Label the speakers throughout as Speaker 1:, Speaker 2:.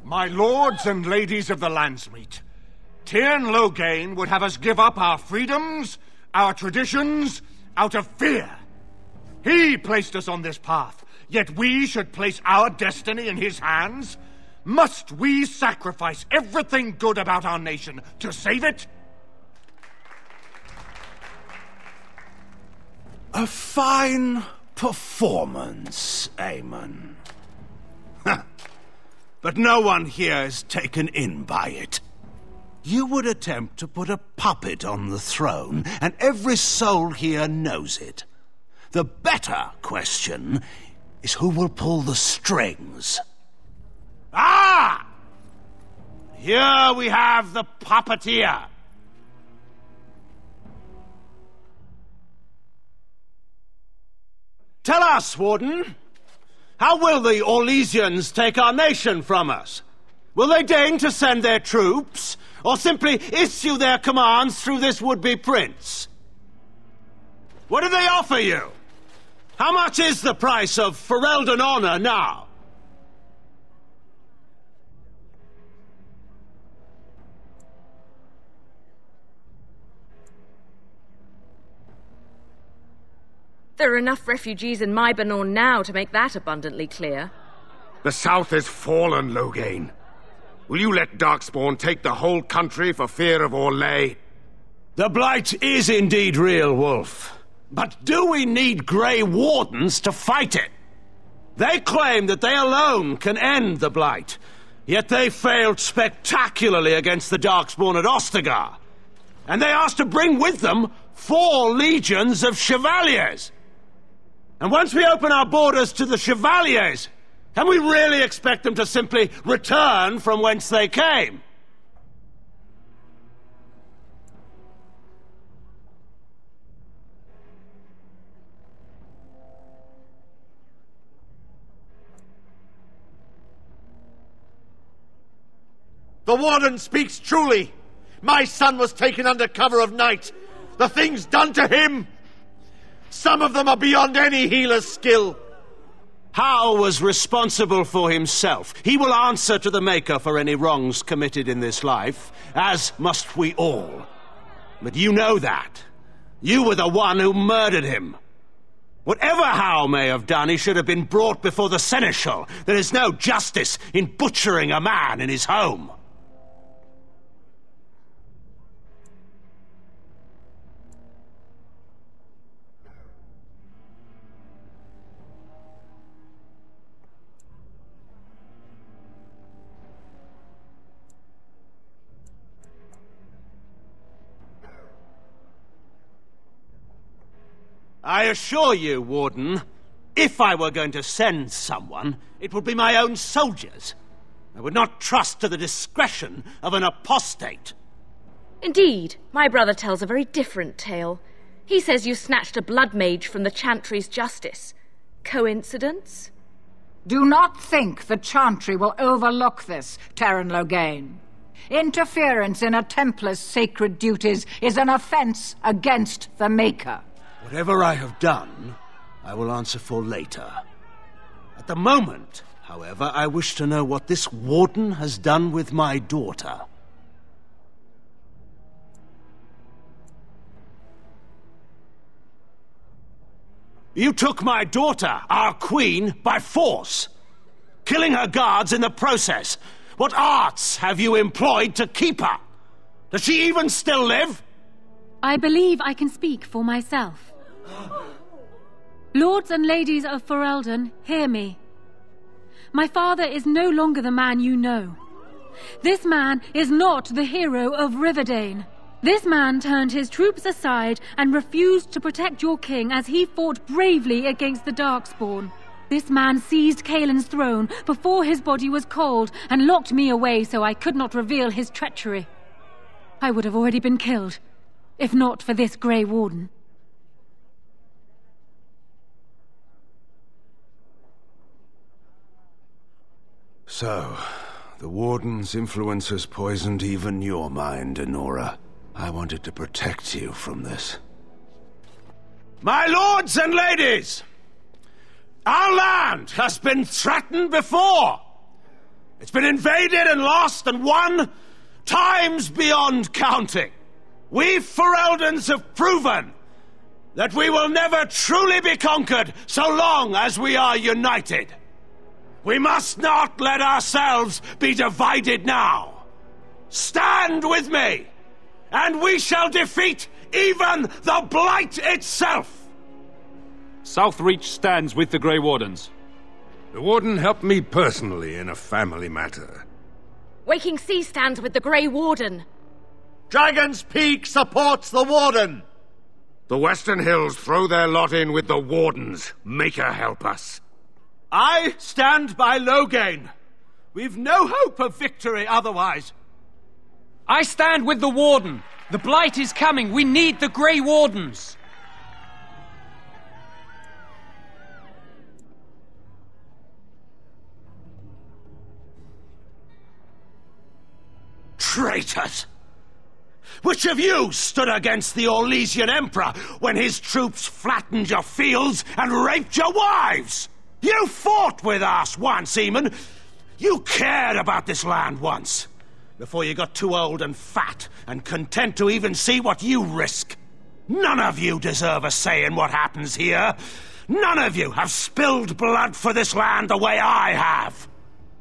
Speaker 1: My lords and ladies of the Landsmeet, Tyrn Loghain would have us give up our freedoms, our traditions, out of fear. He placed us on this path, yet we should place our destiny in his hands? Must we sacrifice everything good about our nation to save it?
Speaker 2: A fine performance, Aemon. But no one here is taken in by it. You would attempt to put a puppet on the throne, and every soul here knows it. The better question is who will pull the strings. Ah! Here we have the puppeteer. Tell us, Warden, how will the Orlesians take our nation from us? Will they deign to send their troops, or simply issue their commands through this would-be prince? What do they offer you? How much is the price of Ferelden honor now?
Speaker 3: There are enough refugees in Mybanor now to make that abundantly clear.
Speaker 4: The south is fallen, Loghain. Will you let Darkspawn take the whole country for fear of Orlais?
Speaker 2: The Blight is indeed real, Wolf. But do we need Grey Wardens to fight it? They claim that they alone can end the Blight, yet they failed spectacularly against the Darkspawn at Ostagar. And they asked to bring with them 4 legions of Chevaliers. And once we open our borders to the Chevaliers, can we really expect them to simply return from whence they came?
Speaker 5: The Warden speaks truly. My son was taken under cover of night. The things done to him, some of them are beyond any healer's skill.
Speaker 2: Hal was responsible for himself. He will answer to the Maker for any wrongs committed in this life, as must we all. But you know that. You were the one who murdered him. Whatever Hal may have done, he should have been brought before the Seneschal. There is no justice in butchering a man in his home. I assure you, Warden, if I were going to send someone, it would be my own soldiers. I would not trust to the discretion of an apostate.
Speaker 3: Indeed, my brother tells a very different tale. He says you snatched a blood mage from the Chantry's justice. Coincidence?
Speaker 6: Do not think the Chantry will overlook this, Tyrn Loghain. Interference in a Templar's sacred duties is an offense against the Maker.
Speaker 2: Whatever I have done, I will answer for later. At the moment, however, I wish to know what this Warden has done with my daughter. You took my daughter, our queen, by force, killing her guards in the process. What arts have you employed to keep her? Does she even still live?
Speaker 7: I believe I can speak for myself. Lords and ladies of Ferelden, hear me. My father is no longer the man you know. This man is not the hero of Riverdane. This man turned his troops aside and refused to protect your king as he fought bravely against the Darkspawn. This man seized Kaelin's throne before his body was cold and locked me away so I could not reveal his treachery. I would have already been killed, if not for this Grey Warden.
Speaker 2: So, the Warden's influence has poisoned even your mind, Anora. I wanted to protect you from this. My lords and ladies! Our land has been threatened before! It's been invaded and lost and won times beyond counting. We Fereldans have proven that we will never truly be conquered so long as we are united. We must not let ourselves be divided now. Stand with me, and we shall defeat even the Blight itself!
Speaker 8: Southreach stands with the Grey Wardens.
Speaker 4: The Warden helped me personally in a family matter.
Speaker 3: Waking Sea stands with the Grey Warden.
Speaker 5: Dragon's Peak supports the Warden!
Speaker 4: The Western Hills throw their lot in with the Wardens. Make her help us.
Speaker 2: I stand by Loghain. We've no hope of victory otherwise.
Speaker 9: I stand with the Warden. The Blight is coming. We need the Grey Wardens.
Speaker 2: Traitors! Which of you stood against the Orlesian Emperor when his troops flattened your fields and raped your wives? You fought with us once, Eamon. You cared about this land once, before you got too old and fat and content to even see what you risk. None of you deserve a say in what happens here. None of you have spilled blood for this land the way I have.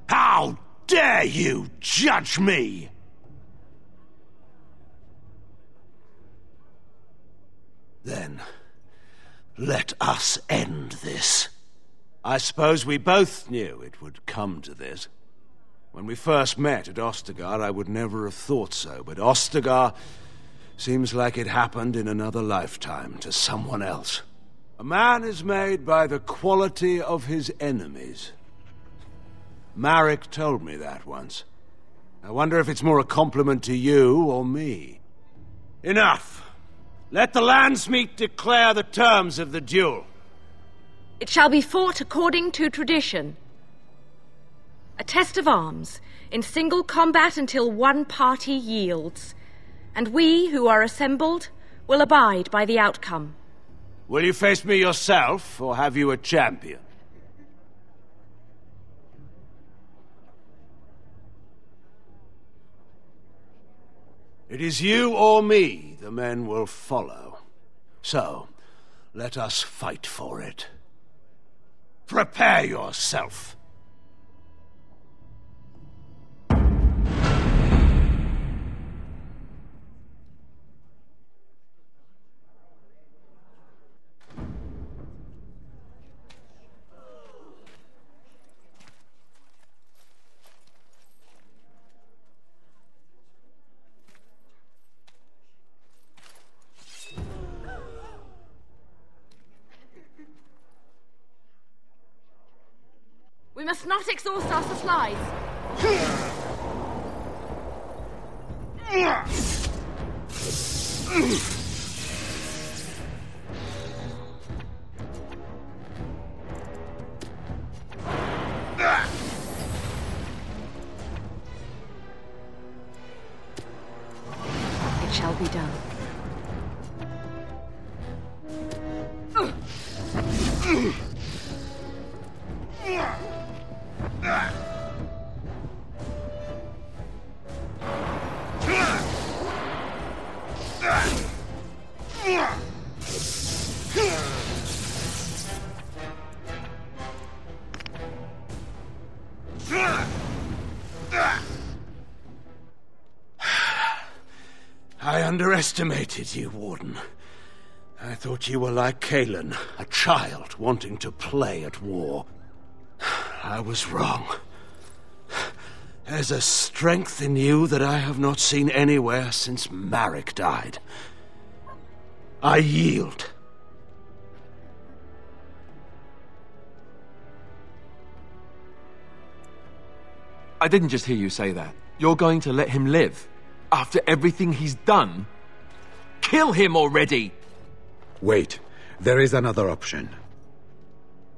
Speaker 2: How dare you judge me? Then, let us end this. I suppose we both knew it would come to this. When we first met at Ostagar, I would never have thought so, but Ostagar seems like it happened in another lifetime to someone else. A man is made by the quality of his enemies. Marek told me that once. I wonder if it's more a compliment to you or me. Enough! Let the Landsmeet declare the terms of the duel.
Speaker 3: It shall be fought according to tradition. A test of arms, in single combat until one party yields. And we, who are assembled, will abide by the outcome.
Speaker 2: Will you face me yourself, or have you a champion? It is you or me the men will follow. So, let us fight for it. Prepare yourself.
Speaker 3: We must not exhaust our supplies. It shall be done.
Speaker 2: I underestimated you, Warden. I thought you were like Kaelin, a child wanting to play at war. I was wrong. There's a strength in you that I have not seen anywhere since Marek died. I yield.
Speaker 10: I didn't just hear you say that. You're going to let him live? After everything he's done? Kill him already!
Speaker 11: Wait. There is another option.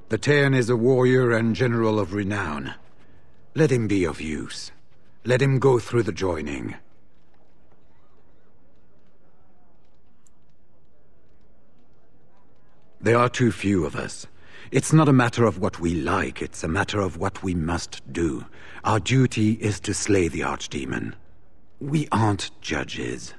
Speaker 11: The Taern is a warrior and general of renown. Let him be of use. Let him go through the joining. There are too few of us. It's not a matter of what we like, it's a matter of what we must do. Our duty is to slay the archdemon. We aren't judges.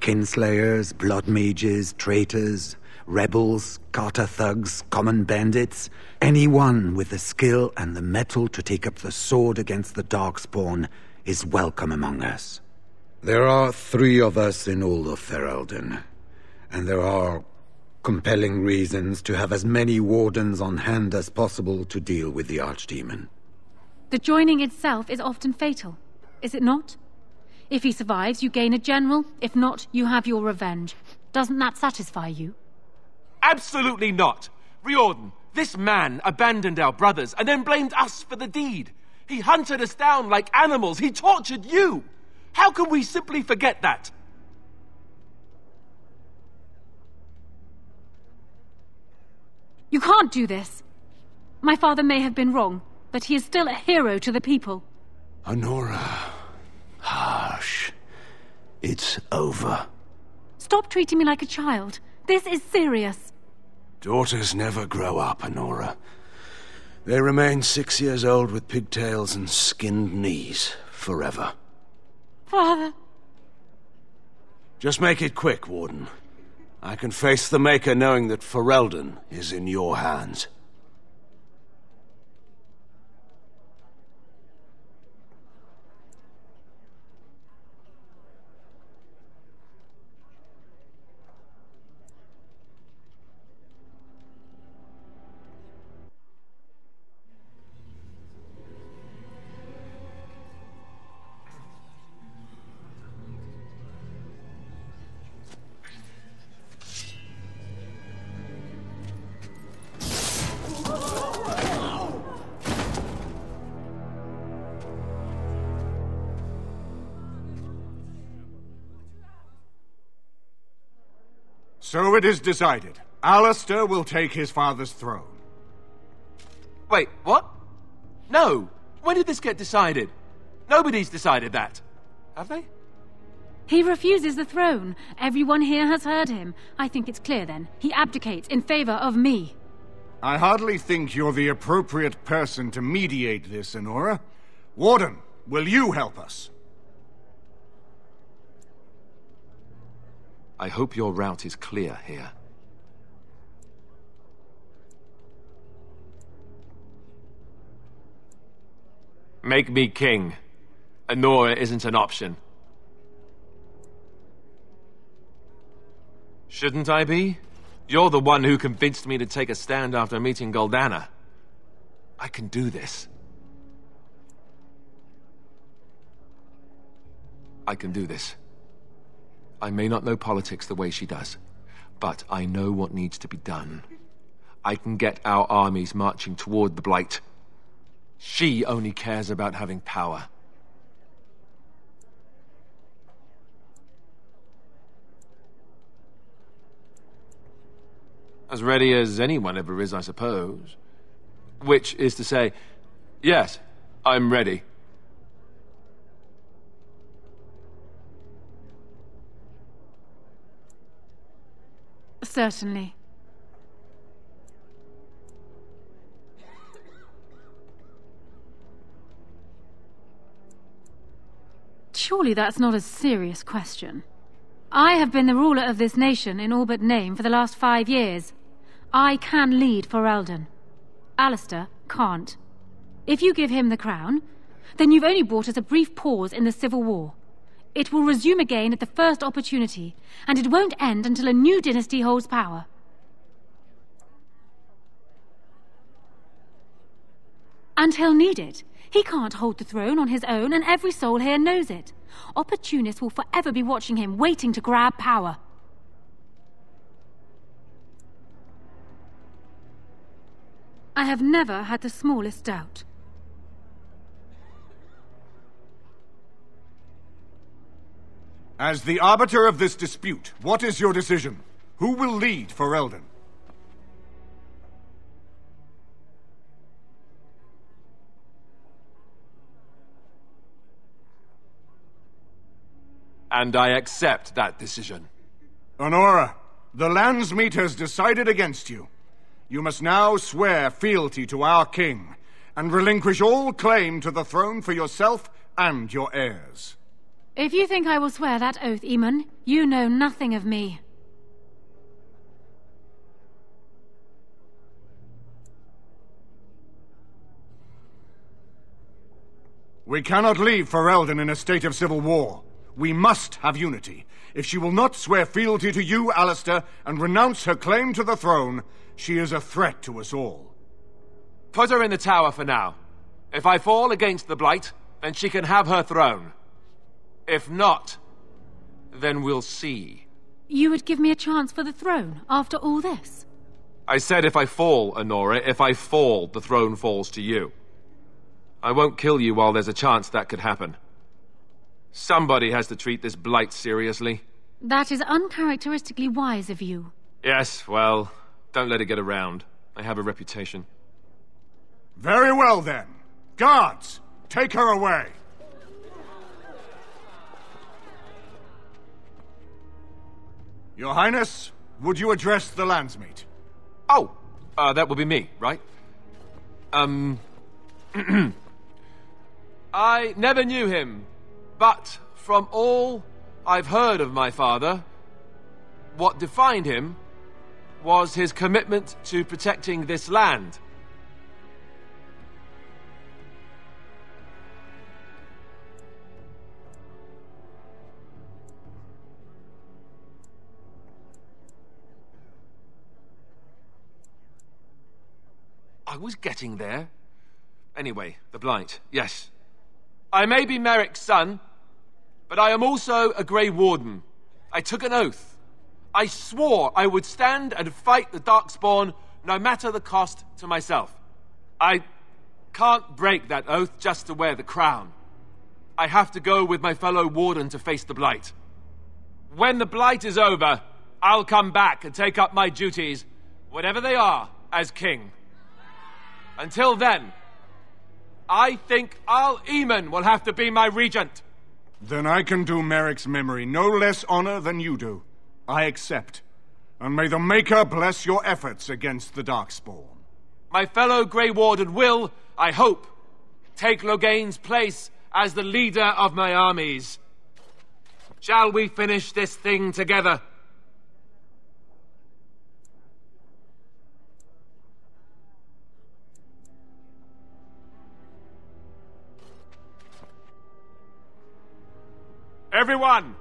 Speaker 11: Kinslayers, blood mages, traitors, rebels, carter thugs, common bandits, anyone with the skill and the mettle to take up the sword against the Darkspawn is welcome among us. There are 3 of us in all of Ferelden, and there are compelling reasons to have as many wardens on hand as possible to deal with the archdemon.
Speaker 7: The joining itself is often fatal, is it not? If he survives, you gain a general. If not, you have your revenge. Doesn't that satisfy you?
Speaker 10: Absolutely not! Riordan, this man abandoned our brothers and then blamed us for the deed. He hunted us down like animals. He tortured you! How can we simply forget that?
Speaker 7: You can't do this. My father may have been wrong, but he is still a hero to the people.
Speaker 2: Anora. Hush. It's over.
Speaker 7: Stop treating me like a child. This is serious.
Speaker 2: Daughters never grow up, Anora. They remain 6 years old with pigtails and skinned knees forever.
Speaker 7: Father.
Speaker 2: Just make it quick, Warden. I can face the Maker knowing that Ferelden is in your hands.
Speaker 1: So it is decided. Alistair will take his father's throne.
Speaker 10: Wait, what? No! When did this get decided? Nobody's decided that. Have they?
Speaker 7: He refuses the throne. Everyone here has heard him. I think it's clear then. He abdicates in favor of me.
Speaker 1: I hardly think you're the appropriate person to mediate this, Anora. Warden, will you help us?
Speaker 10: I hope your route is clear here. Make me king. Anora isn't an option. Shouldn't I be? You're the one who convinced me to take a stand after meeting Goldana. I can do this. I can do this. I may not know politics the way she does, but I know what needs to be done. I can get our armies marching toward the Blight. She only cares about having power. As ready as anyone ever is, I suppose. Which is to say, yes, I'm ready.
Speaker 7: Certainly. Surely that's not a serious question. I have been the ruler of this nation in all but name for the last 5 years. I can lead Ferelden. Alistair can't. If you give him the crown, then you've only brought us a brief pause in the civil war. It will resume again at the first opportunity, and it won't end until a new dynasty holds power. And he'll need it. He can't hold the throne on his own, and every soul here knows it. Opportunists will forever be watching him, waiting to grab power. I have never had the smallest doubt.
Speaker 1: As the arbiter of this dispute, what is your decision? Who will lead Ferelden?
Speaker 10: And I accept that decision.
Speaker 1: Anora, the Landsmeet has decided against you. You must now swear fealty to our king, and relinquish all claim to the throne for yourself and your heirs.
Speaker 7: If you think I will swear that oath, Eamon, you know nothing of me.
Speaker 1: We cannot leave Ferelden in a state of civil war. We must have unity. If she will not swear fealty to you, Alistair, and renounce her claim to the throne, she is a threat to us all.
Speaker 10: Put her in the tower for now. If I fall against the Blight, then she can have her throne. If not, then we'll see.
Speaker 7: You would give me a chance for the throne after all this?
Speaker 10: I said if I fall, Anora. If I fall, the throne falls to you. I won't kill you while there's a chance that could happen. Somebody has to treat this Blight seriously.
Speaker 7: That is uncharacteristically wise of you.
Speaker 10: Yes, well, don't let it get around. I have a reputation.
Speaker 1: Very well, then. Guards, take her away. Your Highness, would you address the Landsmeet?
Speaker 10: Oh, that would be me, right? I never knew him, but from all I've heard of my father, what defined him was his commitment to protecting this land. I was getting there. Anyway, the Blight, yes. I may be Merrick's son, but I am also a Grey Warden. I took an oath. I swore I would stand and fight the Darkspawn, no matter the cost to myself. I can't break that oath just to wear the crown. I have to go with my fellow Warden to face the Blight. When the Blight is over, I'll come back and take up my duties, whatever they are, as king. Until then, I think Eamon will have to be my regent.
Speaker 1: Then I can do Merrick's memory no less honor than you do. I accept. And may the Maker bless your efforts against the Darkspawn.
Speaker 10: My fellow Grey Warden will, I hope, take Loghain's place as the leader of my armies. Shall we finish this thing together? Everyone,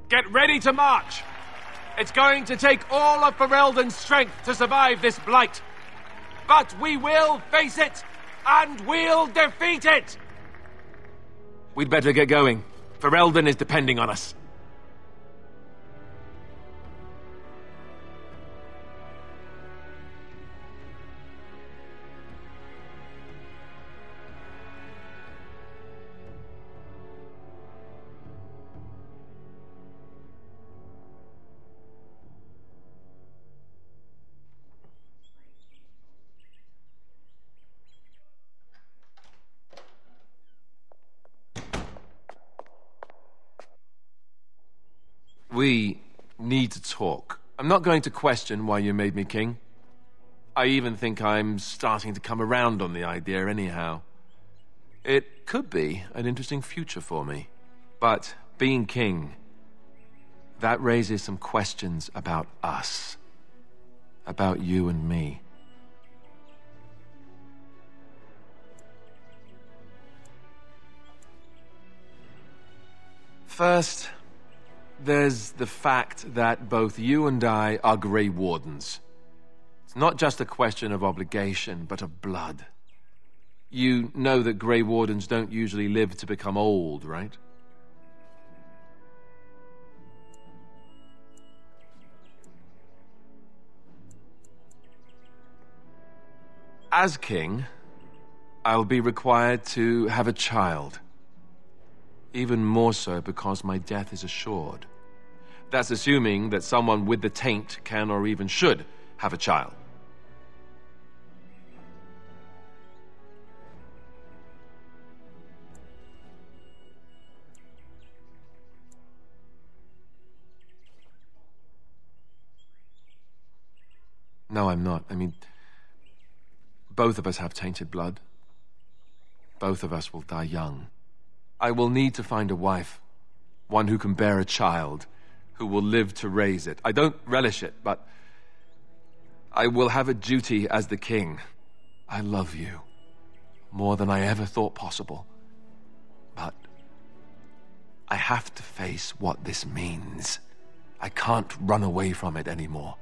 Speaker 10: get ready to march. It's going to take all of Ferelden's strength to survive this Blight. But we will face it, and we'll defeat it! We'd better get going. Ferelden is depending on us. We need to talk. I'm not going to question why you made me king. I even think I'm starting to come around on the idea anyhow. It could be an interesting future for me. But being king, that raises some questions about us. About you and me. First, there's the fact that both you and I are Grey Wardens. It's not just a question of obligation, but of blood. You know that Grey Wardens don't usually live to become old, right? As king, I'll be required to have a child. Even more so because my death is assured. That's assuming that someone with the taint can or even should have a child. No, I'm not. I mean, Both of us have tainted blood. Both of us will die young. I will need to find a wife, one who can bear a child, who will live to raise it. I don't relish it, but I will have a duty as the king. I love you more than I ever thought possible. But I have to face what this means. I can't run away from it anymore.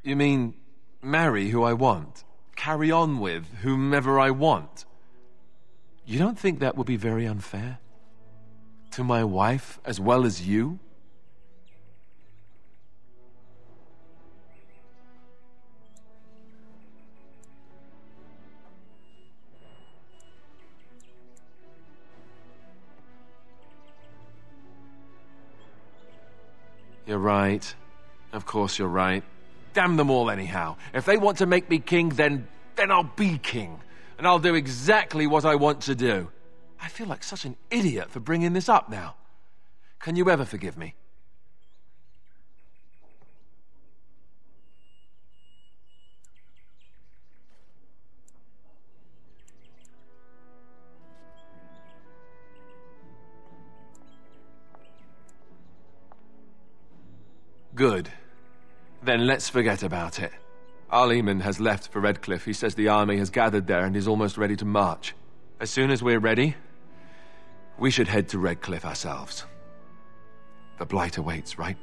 Speaker 10: You mean marry who I want? Carry on with whomever I want? You don't think that would be very unfair? To my wife as well as you? You're right. Of course you're right. Damn them all anyhow. If they want to make me king, then I'll be king. And I'll do exactly what I want to do. I feel like such an idiot for bringing this up now. Can you ever forgive me? Good. Then let's forget about it. Arleman has left for Redcliffe. He says the army has gathered there and is almost ready to march. As soon as we're ready, we should head to Redcliffe ourselves. The blight awaits, right?